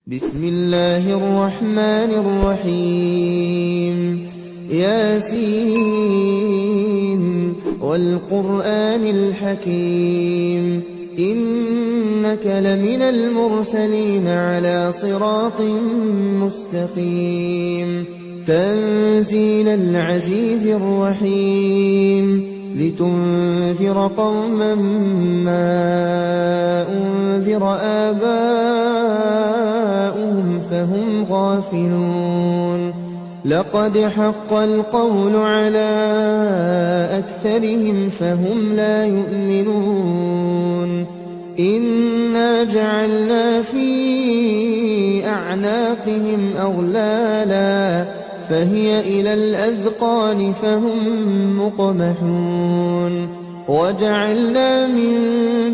بسم الله الرحمن الرحيم ياسين والقرآن الحكيم إنك لمن المرسلين على صراط مستقيم تنزيل العزيز الرحيم لتنذر قوما ما أنذر آباؤهم فهم غافلون لقد حق القول على أكثرهم فهم لا يؤمنون إنا جعلنا في أعناقهم أغلالا فهي إلى الأذقان فهم مقمحون وجعلنا من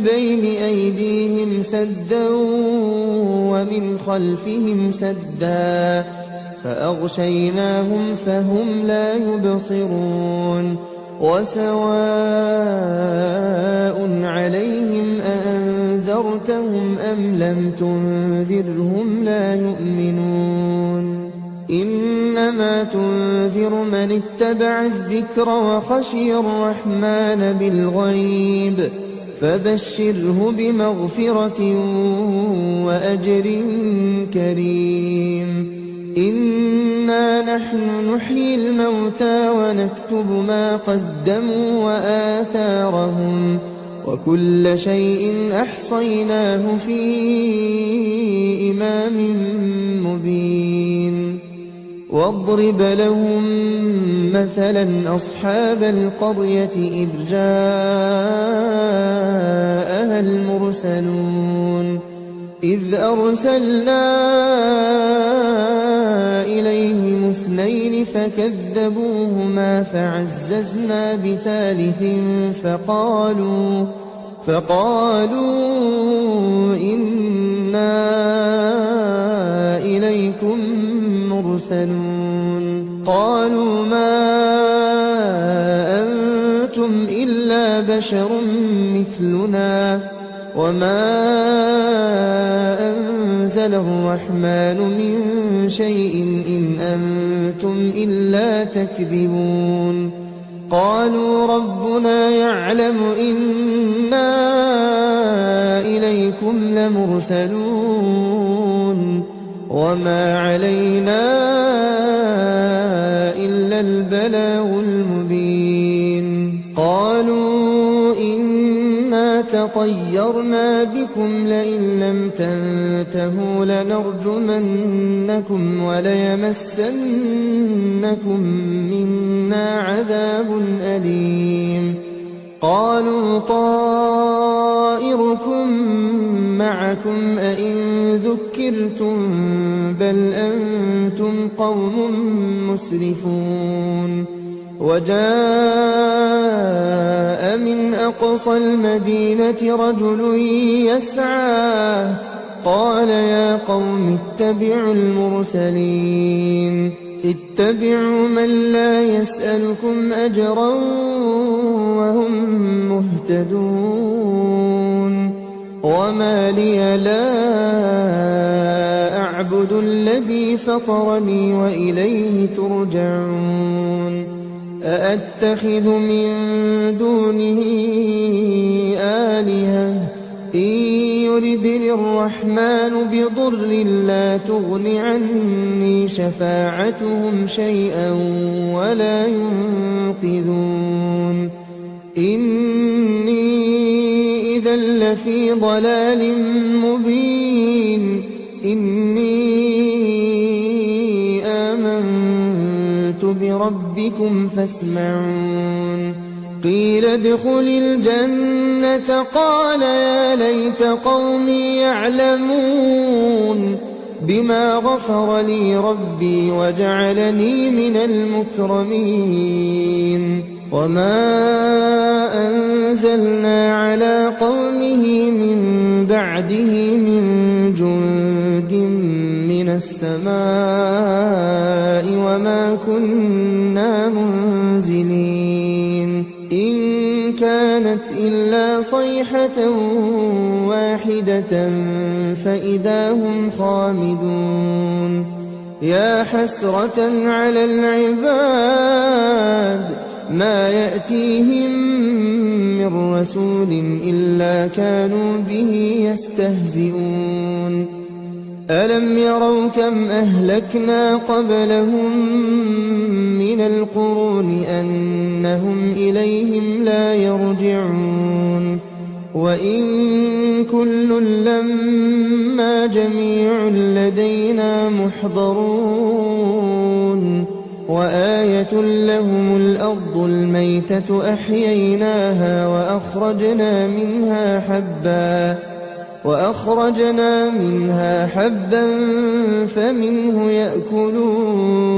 بين أيديهم سدا ومن خلفهم سدا فأغشيناهم فهم لا يبصرون وسواء عليهم أأنذرتهم أم لم تنذرهم لا يؤمنون إنما تنذر من اتبع الذكر وخشي الرحمن بالغيب فبشره بمغفرة وأجر كريم إنا نحن نحيي الموتى ونكتب ما قدموا وآثارهم وكل شيء أحصيناه في إمام مبين واضرب لهم مثلا أصحاب القرية إذ جاءها المرسلون إذ أرسلنا إليهم اثنين فكذبوهما فعززنا بثالث فقالوا إنا إليكم مرسلون قالوا ما أنتم إلا بشر مثلنا وما أنزل الرحمن من شيء إن أنتم إلا تكذبون قالوا ربنا يعلم إنا إليكم لمرسلون وما علينا إلا البلاغ المبين قالوا إنا تطيرنا بكم لئن لم تنتهوا لنرجمنكم وليمسنكم منا عذاب أليم قالوا طائركم معكم أئن ذكرتم بل أنتم قوم مسرفون وجاء من أقصى المدينة رجل يسعى قال يا قوم اتبعوا المرسلين اتبعوا من لا يسألكم أجرا وهم مهتدون وما لي لا أعبد الذي فطرني وإليه ترجعون أأتخذ من دونه آلهة إن يردني الرحمن بضر لا تغن عني شفاعتهم شيئا ولا ينقذون إني إذا لفي ضلال مبين إني آمنت بربكم فاسمعون قيل ادخل الجنة قال يا ليت قومي يعلمون بما غفر لي ربي وجعلني من المكرمين وما أنزلنا على قومه من بعده من جند من السماء وما كنا منزلين إن كان كانت إلا صيحة واحدة فإذا هم خامدون يا حسرة على العباد ما يأتيهم من رسول إلا كانوا به يستهزئون ألم يروا كم أهلكنا قبلهم من القرون أنهم إليهم لا يرجعون وإن كل لما جميع لدينا محضرون وآية لهم الأرض الميتة أحييناها وأخرجنا منها حبا فمنه يأكلون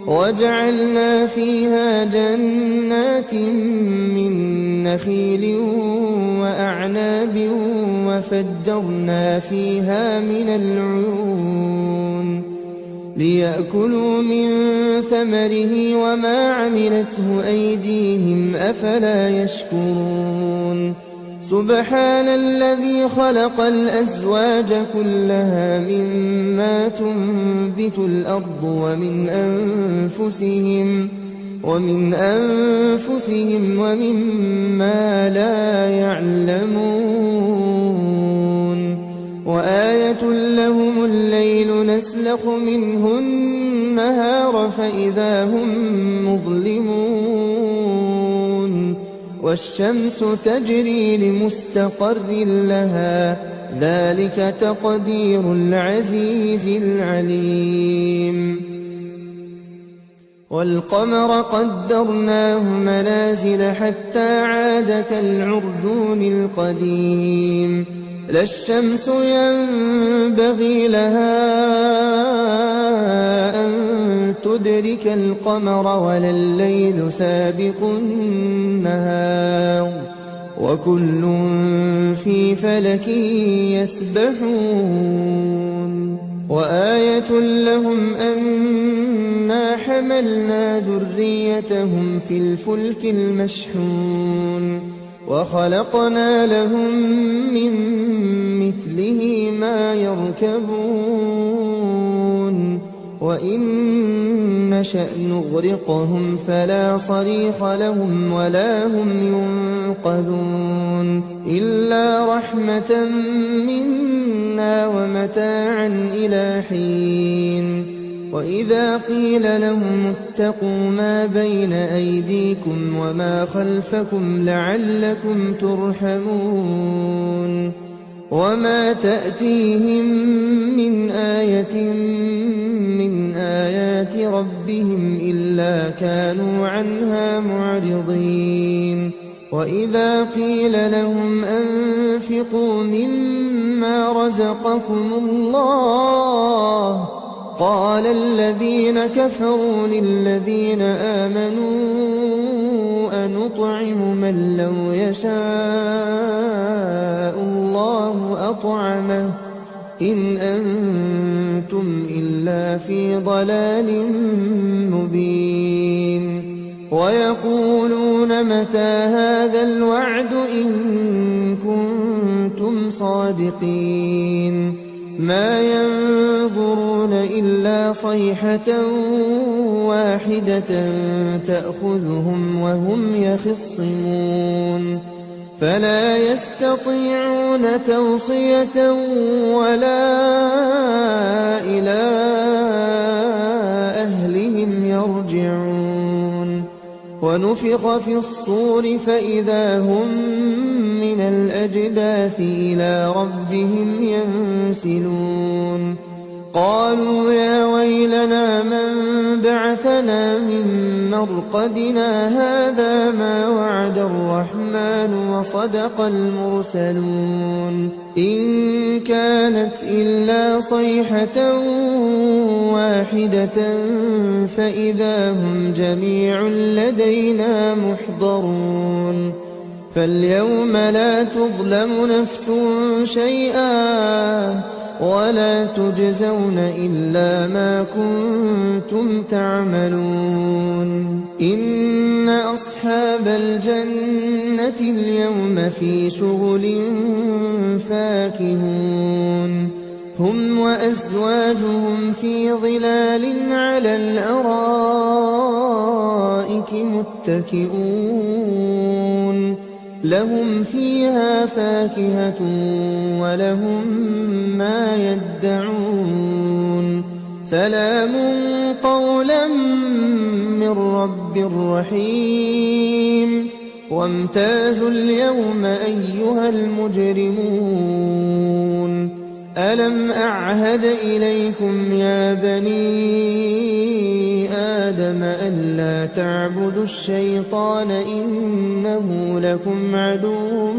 وجعلنا فيها جنات من نخيل وأعناب وفجرنا فيها من العيون ليأكلوا من ثمره وما عملته أيديهم أفلا يشكرون سبحان الذي خلق الأزواج كلها مما تنبت الأرض ومن أنفسهم ومما لا يعلمون وآية لهم الليل نسلخ منه النهار فإذا هم مظلمون والشمس تجري لمستقر لها ذلك تقدير العزيز العليم والقمر قدرناه منازل حتى عاد كالعرجون القديم لا الشمس ينبغي لها أن تدرك القمر ولا الليل سابق النهار وكل في فلك يسبحون وآية لهم أنا حملنا ذريتهم في الفلك المشحون وخلقنا لهم من مثله ما يركبون وإن نشأ نغرقهم فلا صريخ لهم ولا هم ينقذون إلا رحمة منا ومتاعا إلى حين وإذا قيل لهم اتقوا ما بين أيديكم وما خلفكم لعلكم ترحمون وما تأتيهم من آية من آيات ربهم إلا كانوا عنها معرضين وإذا قيل لهم أنفقوا مما رزقكم الله قال الذين كفروا للذين آمنوا أنطعم من لو يشاء الله أطعمه إن أنتم إلا في ضلال مبين ويقولون متى هذا الوعد إن كنتم صادقين ما ينظرون إلا صيحة واحدة تأخذهم وهم يخصمون فلا يستطيعون توصية ولا إلى أهلهم يرجعون ونفخ في الصور فإذا هم من الأجداث إلى ربهم ينسلون قالوا يا ويلنا من بعثنا من مرقدنا هذا ما وعد الرحمن وصدق المرسلون إن كانت إلا صيحة واحدة فإذا هم جميع لدينا محضرون فاليوم لا تظلم نفس شيئا ولا تجزون إلا ما كنتم تعملون إن أصحاب الجنة الجنة اليوم في شغل فاكهون هم وأزواجهم في ظلال على الأرائك متكئون لهم فيها فاكهة ولهم ما يدعون سلام قولا من رب رحيم وامتازوا اليوم أيها المجرمون ألم أعهد إليكم يا بني آدم ألا تعبدوا الشيطان إنه لكم عدو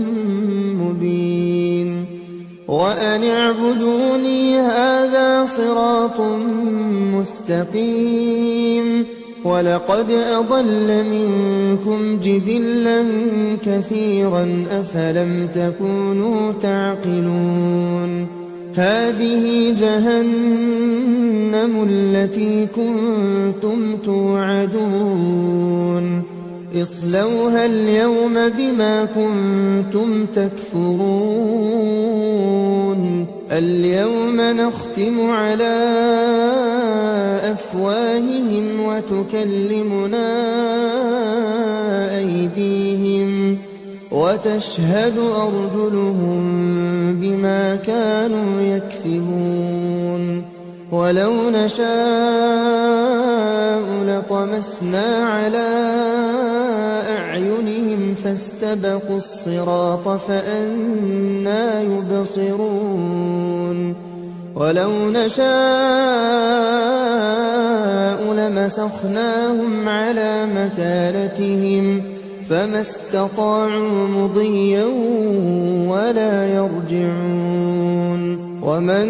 مبين وأن اعبدوني هذا صراط مستقيم ولقد أضل منكم جبلا كثيرا أفلم تكونوا تعقلون هذه جهنم التي كنتم توعدون اصلوها اليوم بما كنتم تكفرون اليوم نختم على أفواههم وتكلمنا أيديهم وتشهد أرجلهم بما كانوا يكسبون ولو نشاء لطمسنا على أعينهم فاستبقوا الصراط فأنى يبصرون ولو نشاء لمسخناهم على مكانتهم فما استطاعوا مضيا ولا يرجعون ومن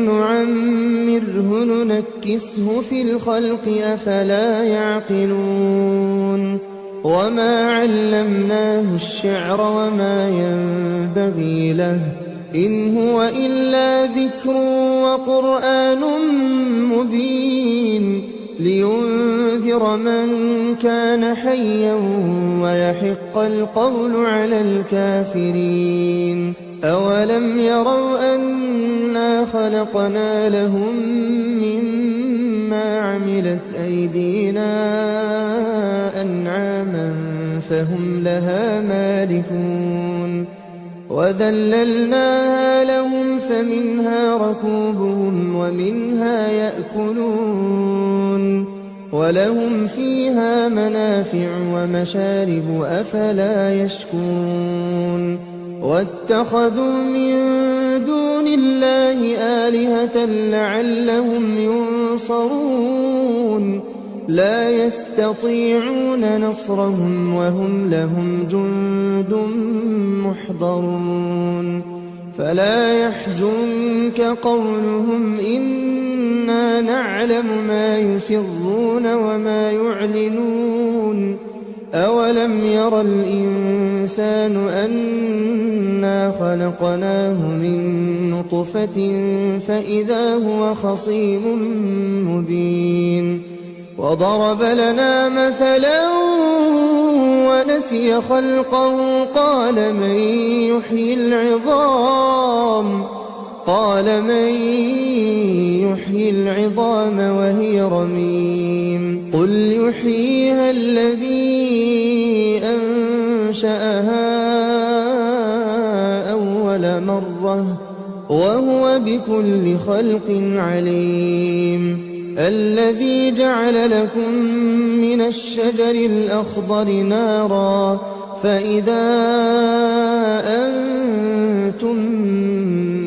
نعمره ننكسه في الخلق أفلا يعقلون وما علمناه الشعر وما ينبغي له إن هو إلا ذكر وقرآن مبين لينذر من كان حيا ويحق القول على الكافرين أولم يروا أنا خلقنا لهم مما عملت أيدينا أنعاما فهم لها مالكون وذللناها لهم فمنها ركوبهم ومنها يأكلون ولهم فيها منافع ومشارب أفلا يشكون واتخذوا من دون الله آلهة لعلهم ينصرون لا يستطيعون نصرهم وهم لهم جند محضرون فلا يحزنك قولهم إنا نعلم ما يسرون وما يعلنون أولم ير الإنسان أنا خلقناه من نطفة فإذا هو خصيم مبين وضرب لنا مثلا ونسي خلقه قال من يحيي العظام وهي رميم قل يحييها الذي أنشأها أول مرة وهو بكل خلق عليم الذي جعل لكم من الشجر الأخضر نارا فإذا أنتم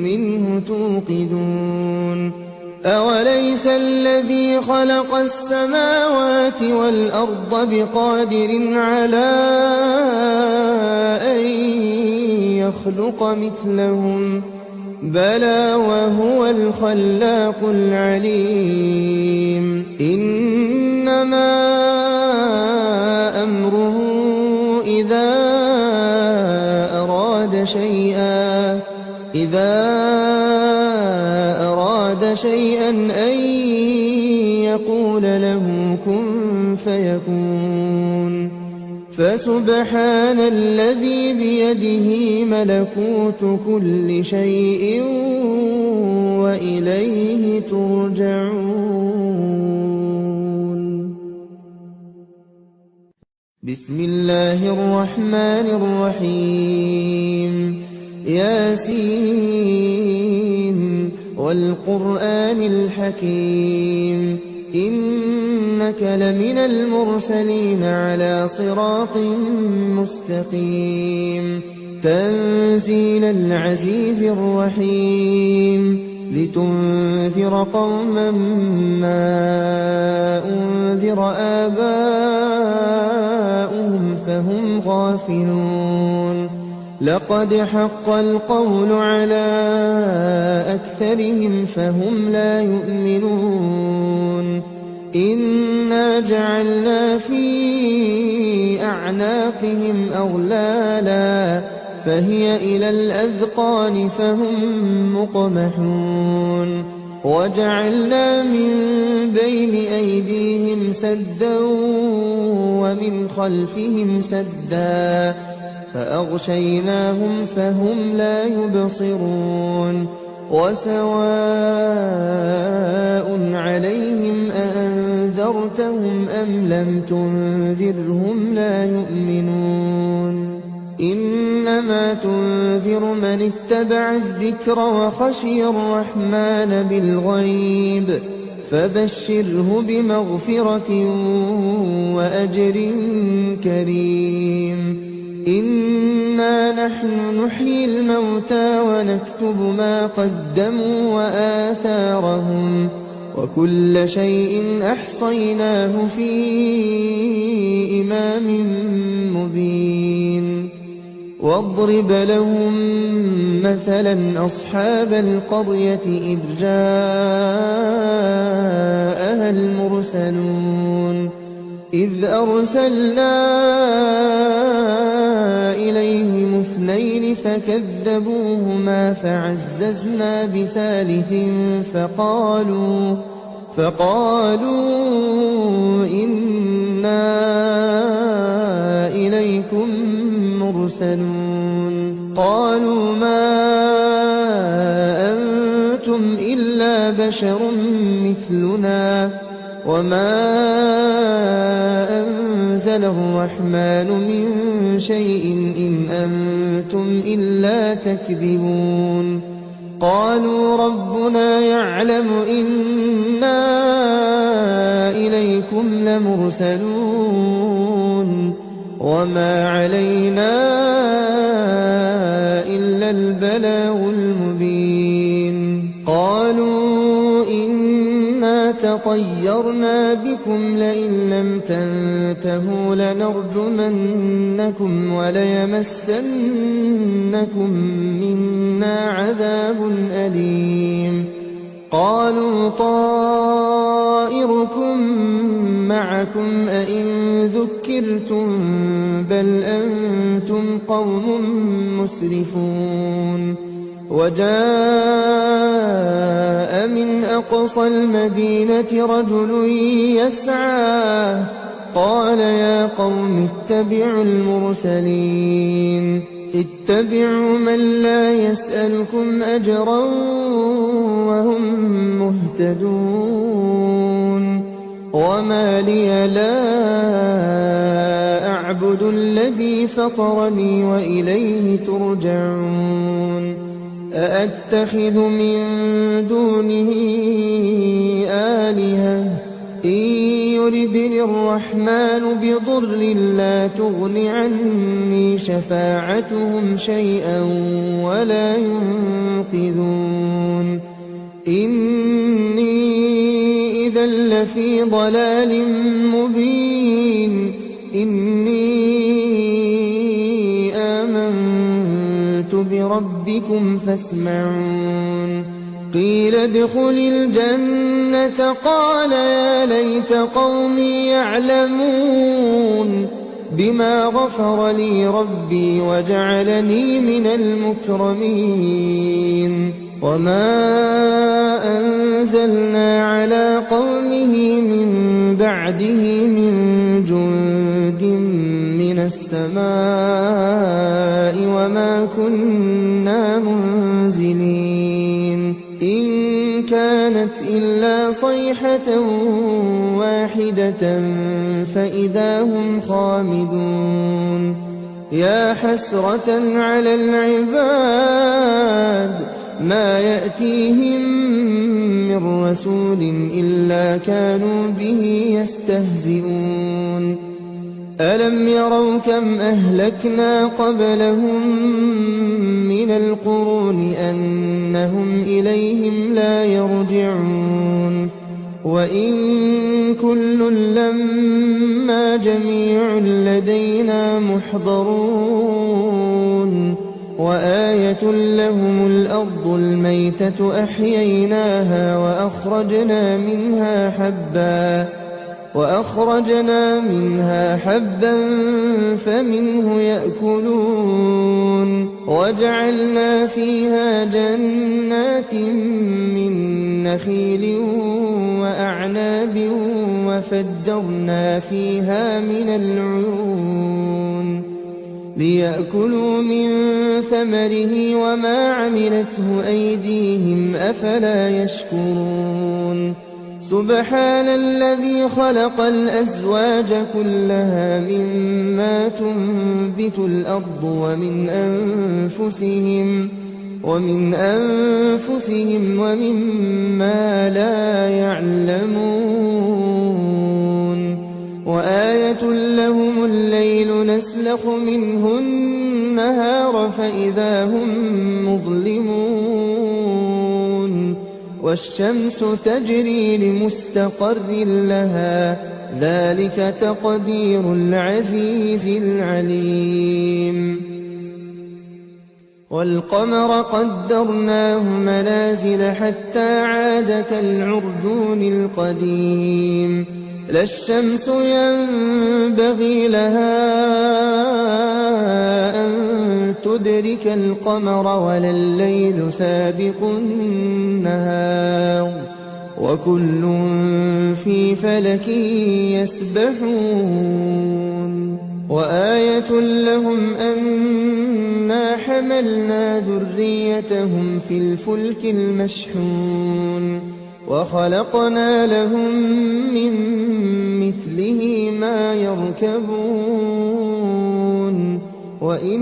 منه توقدون أوليس الذي خلق السماوات والأرض بقادر على أن يخلق مثلهم بلى وهو الخلاق العليم إنما أمره إذا أراد شيئا أن يقول له كن فيكون فسبحان الذي بيده ملكوت كل شيء وإليه ترجعون. بسم الله الرحمن الرحيم. ياسين والقرآن الحكيم إنك لمن المرسلين على صراط مستقيم. تنزيل العزيز الرحيم لتنذر قوما ما أنذر آباؤهم فهم غافلون. لقد حق القول على أكثرهم فهم لا يؤمنون. إنا جعلنا في أعناقهم أغلالا فهي إلى الأذقان فهم مقمحون. وجعلنا من بين أيديهم سدا ومن خلفهم سدا فأغشيناهم فهم لا يبصرون. وسواء عليهم أأنذرتهم أم لم تنذرهم لا يؤمنون. إنما تنذر من اتبع الذكر وخشي الرحمن بالغيب فبشره بمغفرة وأجر كريم. إنا نحن نحيي الموتى ونكتب ما قدموا وآثارهم وكل شيء أحصيناه في إمام مبين. واضرب لهم مثلا أصحاب القرية إذ جاءها المرسلون. إذ أرسلنا إليهم اثنين فكذبوهما فعززنا بثالث فقالوا إنا إليكم مرسلون. قالوا ما أنتم إلا بشر مثلنا وما أنزل الرحمن من شيء إن أنتم إلا تكذبون. قالوا ربنا يعلم إنا إليكم لمرسلون وما علينا إلا البلاغ المبين. قالوا إنا تطيرنا بكم لئن لم تنتهوا لنرجمنكم وليمسنكم منا عذاب أليم. قالوا طائركم معكم أئن ذكرتم بل أنتم قوم مسرفون. وجاء من أقصى المدينة رجل يسعى قال يا قوم اتبعوا المرسلين اتبعوا من لا يسألكم أجرا وهم مهتدون. وما لي لا أعبد الذي فطرني وإليه ترجعون. أأتخذ من دونه آلهة إن يردني الرحمن بضر لا تغن عني شفاعتهم شيئا ولا ينقذون. إني إذا لفي ضلال مبين. إني آمنت بربكم فاسمعون. قيل ادخل الجنة قال يا ليت قومي يعلمون بما غفر لي ربي وجعلني من المكرمين. وما أنزلنا على قومه من بعده من جند من السماء وما كنا منزلين إن كانت إلا صيحة واحدة فإذا هم خامدون يا حسرة على العباد ما يأتيهم من رسول إلا كانوا به يستهزئون ألم يروا كم أهلكنا قبلهم من القرون أنهم إليهم لا يرجعون وإن كل لما جميع لدينا محضرون وآية لهم الأرض الميتة أحييناها وأخرجنا منها حبا فمنه يأكلون وجعلنا فيها جنات من نخيل وأعناب وفجرنا فيها من العيون ليأكلوا من ثمره وما عملته أيديهم أفلا يشكرون سبحان الذي خلق الأزواج كلها مما تنبت الأرض ومن أنفسهم ومما لا يعلمون وآية لهم الليل نسلخ منه النهار فإذا هم مظلمون والشمس تجري لمستقر لها ذلك تقدير العزيز العليم والقمر قدرناه منازل حتى عاد كالعرجون القديم لا الشمس ينبغي لها أن تدرك القمر ولا الليل سابق النهار وكل في فلك يسبحون وآية لهم أنا حملنا ذريتهم في الفلك المشحون وخلقنا لهم من مثله ما يركبون وإن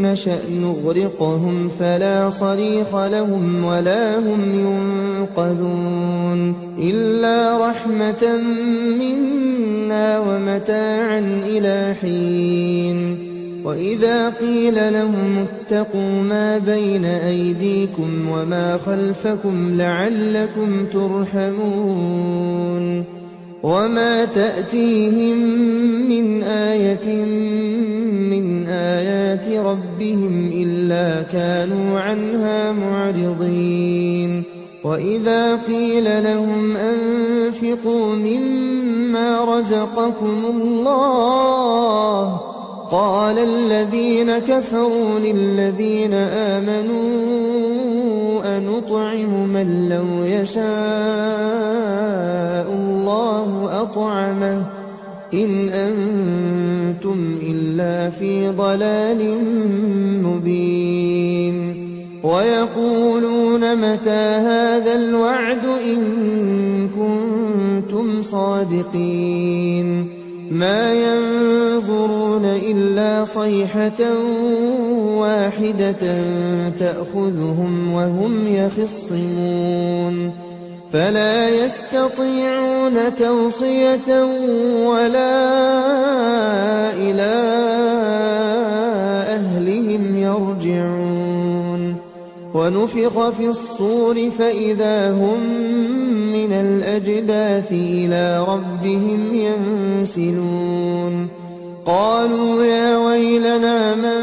نشأ نغرقهم فلا صريخ لهم ولا هم ينقذون إلا رحمة منا ومتاعا إلى حين وإذا قيل لهم اتقوا ما بين أيديكم وما خلفكم لعلكم ترحمون وما تأتيهم من آية من آيات ربهم إلا كانوا عنها معرضين وإذا قيل لهم أنفقوا مما رزقكم الله قال الذين كفروا للذين آمنوا أنطعم من لو يشاء الله أطعمه إن أنتم إلا في ضلال مبين ويقولون متى هذا الوعد إن كنتم صادقين ما ينظرون إلا صيحة واحدة تأخذهم وهم يخصمون فلا يستطيعون توصية ولا إلى أهلهم يرجعون ونفخ في الصور فإذا هم من الأجداث إلى ربهم ينسلون قالوا يا ويلنا من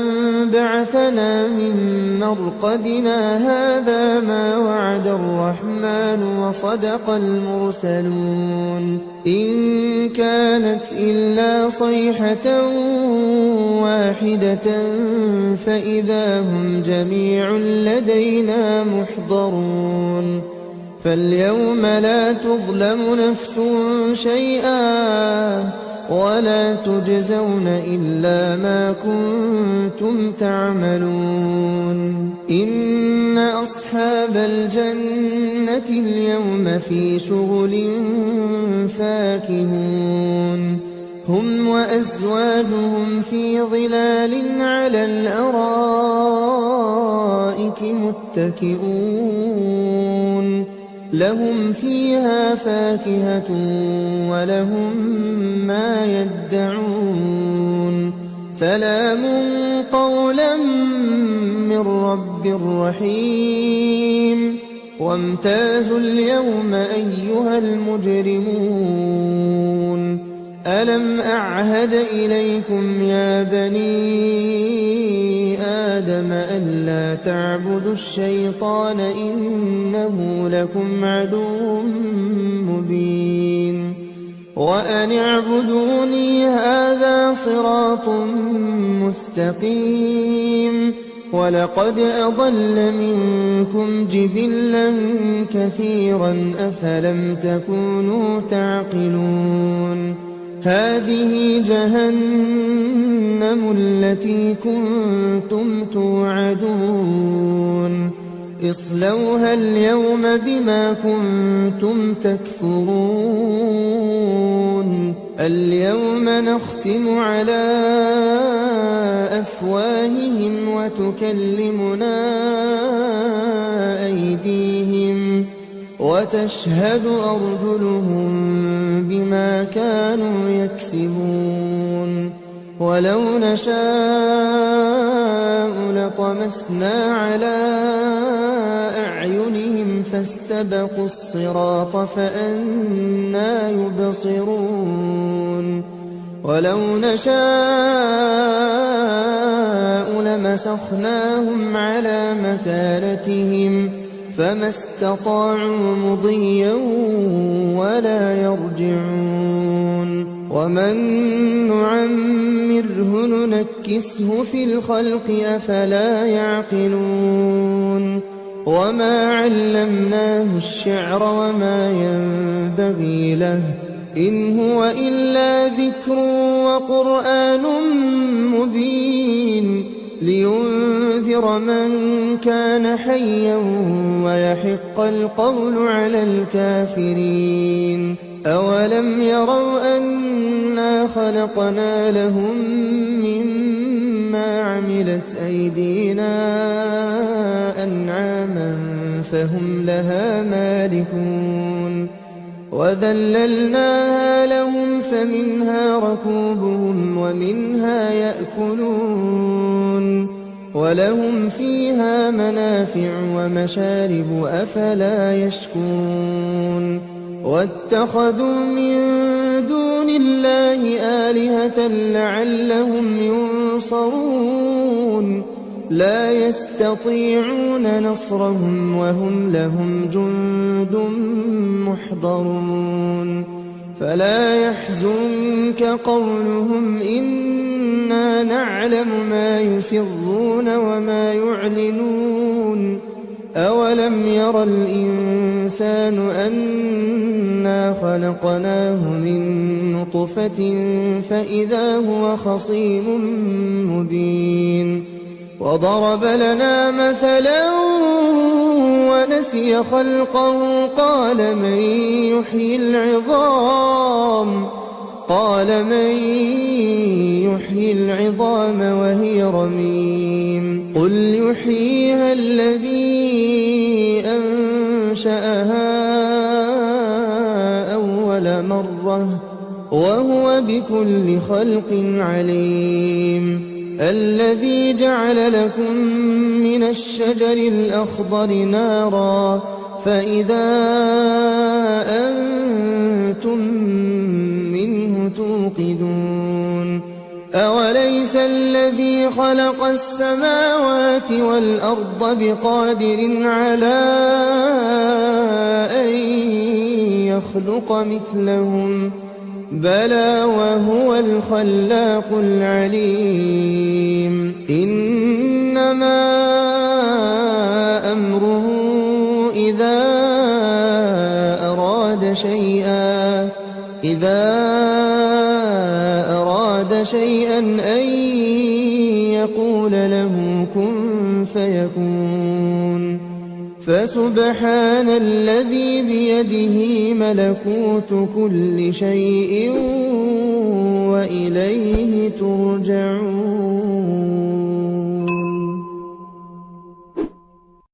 بعثنا من مرقدنا هذا ما وعد الرحمن وصدق المرسلون إن كانت إلا صيحة واحدة فإذا هم جميع لدينا محضرون فاليوم لا تظلم نفس شيئا ولا تجزون إلا ما كنتم تعملون إن أصحاب الجنة اليوم في شغل فاكهون هم وأزواجهم في ظلال على الأرائك متكئون لهم فيها فاكهة ولهم ما يدعون سلام قولا من رب رحيم وامتازوا اليوم أيها المجرمون ألم أعهد إليكم يا بني آدم ألا تعبدوا الشيطان إنه لكم عدو مبين وأن اعبدوني هذا صراط مستقيم ولقد أضل منكم جبلا كثيرا أفلم تكونوا تعقلون هذه جهنم التي كنتم توعدون اصلوها اليوم بما كنتم تكفرون اليوم نختم على أفواههم وتكلمنا أيديهم وتشهد أرجلهم بما كانوا يكسبون ولو نشاء لطمسنا على أعينهم فاستبقوا الصراط فأنى يبصرون ولو نشاء لمسخناهم على مكانتهم فما استطاعوا مضيا ولا يرجعون ومن نعمره ننكسه في الخلق أفلا يعقلون وما علمناه الشعر وما ينبغي له إن هو إلا ذكر وقرآن مبين لينذر من كان حيا ويحق القول على الكافرين أولم يروا أنا خلقنا لهم مما عملت أيدينا أنعاما فهم لها مالكون وذللناها لهم فمنها ركوبهم ومنها يأكلون ولهم فيها منافع ومشارب أفلا يشكون واتخذوا من دون الله آلهة لعلهم ينصرون لا يستطيعون نصرهم وهم لهم جند محضرون فلا يحزنك قولهم إنا نعلم ما يسرون وما يعلنون أولم ير الإنسان أنا خلقناه من نطفة فإذا هو خصيم مبين وضرب لنا مثلا ونسي خلقه قال من يحيي العظام وهي رميم قل يحييها الذي أنشأها أول مرة وهو بكل خلق عليم الذي جعل لكم من الشجر الأخضر نارا فإذا أنتم منه توقدون أوليس الذي خلق السماوات والأرض بقادر على أن يخلق مثلهم بلى وهو الخلاق العليم إنما أمره إذا أراد شيئا أن يقول له كن فيكون فسبحان الذي بيده ملكوت كل شيء وإليه ترجعون